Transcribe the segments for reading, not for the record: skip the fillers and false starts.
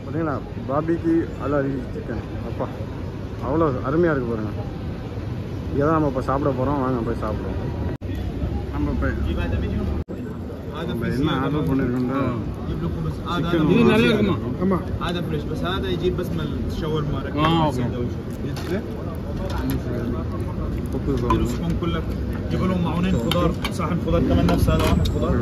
பார்த்தீங்களா பாபிக்கு அலாரி சிக்கன் அப்பா அவ்வளோ அருமையாக இருக்குது பாருங்கள். இதை தான் நம்ம இப்போ சாப்பிட போகிறோம். வாங்க போய் சாப்பிடுவோம். நம்ம இப்போ என்ன ஆர்டர் பண்ணியிருக்கோம்னா சிக்கன் இது நிறைய இருக்குமா? ஆமாம் هذا فريش بس هذا يجيب بس من الشاورما يرسكم كلك جيبوا لهم معونين خضار صحن خضار كمان نفس هذا واحد خضار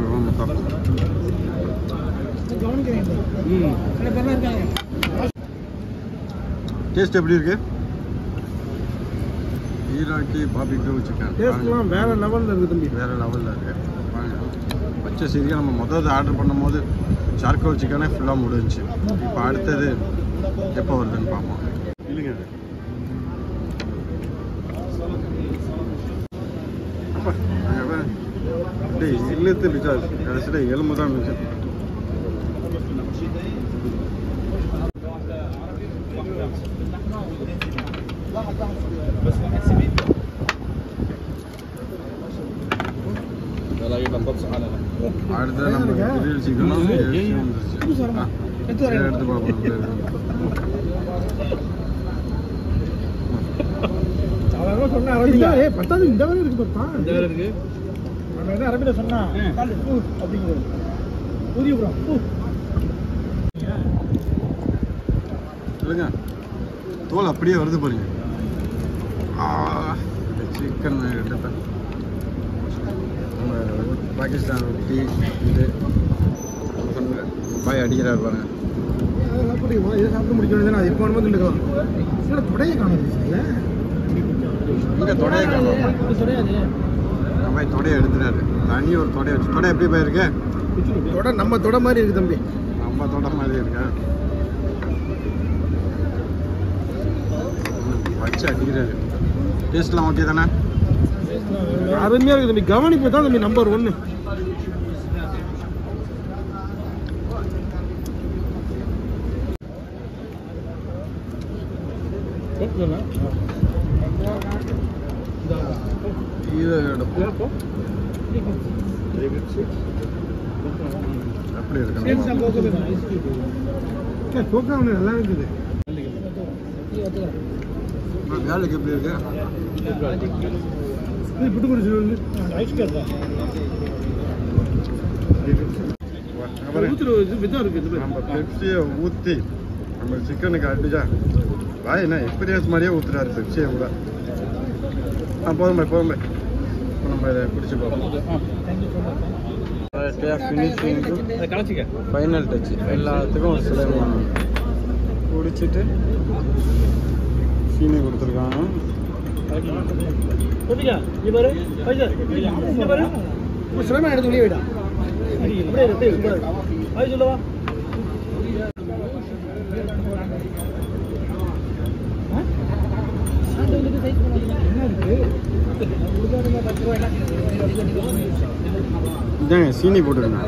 டேஸ்ட் எப்படி இருக்கு? ஈராக்கி பாபிக்யூ சிக்கன் டேஸ்ட்லாம் வேற லெவலில் இருக்குது தம்பி. வேற லெவலில் இருக்கு. பச்சை சீரியாக நம்ம முதல்ல ஆர்டர் பண்ணும்போது சார்கோல் சிக்கனே ஃபுல்லாக முடிஞ்சிச்சு. இப்போ அடுத்தது எப்போ வருதுன்னு பார்ப்போம். இல்லைங்க அப்படியே இல்லத்து இருந்துச்சா கடைசியில் எலும்பு தான் இருந்துச்சு. அடுத்த நம்ம கிரில் சிக்கனும் எடுத்து பார்ப்போம். சொல்லுங்க தோல் அப்படியே வருது பாருங்க. சிக்கன் எடுத்தேன். நம்ம பாகிஸ்தான் ரொட்டி இது பாய் அடிக்கிறாரு பாருங்க. இதை சாப்பிட முடிக்கணும். அது எப்போ வேணுமோ திண்டுக்கலாம். தொடையை காணும் இங்கே தொடையை காணும். நம்ம தொடையை எடுத்துறாரு. தனி ஒரு தொடையை வச்சு தொடை எப்படி போயிருக்கு? தொடை நம்ம தொடை மாதிரி இருக்கு தம்பி. நம்ம தொடை மாதிரி இருக்கு. வச்சு அடிக்கிறாரு. டேஸ்ட்லாம் ஓகே தானே? அருமையாக இருக்குது தம்பி. கவனிப்பு தான் தம்பி நம்பர் 1. அப்படி இருக்கு. நல்லா இருக்குது. வேலைக்கு எப்படி இருக்கு? நம்ம பெப்சியை ஊற்றி நம்ம சிக்கனுக்கு அடிச்சா வாய் என்ன எக்ஸ்பீரியன்ஸ் மாதிரியே ஊற்றுறாரு பெப்சியை கூட. போதும் போதும் நம்ம இதை குடிச்சு பார்ப்போம். ஃபைனல் டச் எல்லாத்துக்கும் ஒரு சில குடிச்சிட்டு சீனி கொடுத்துருக்காங்க. எடுத்து வெளியே விடா சொல்லவா? இதாங்க சீனி போட்டுருங்க.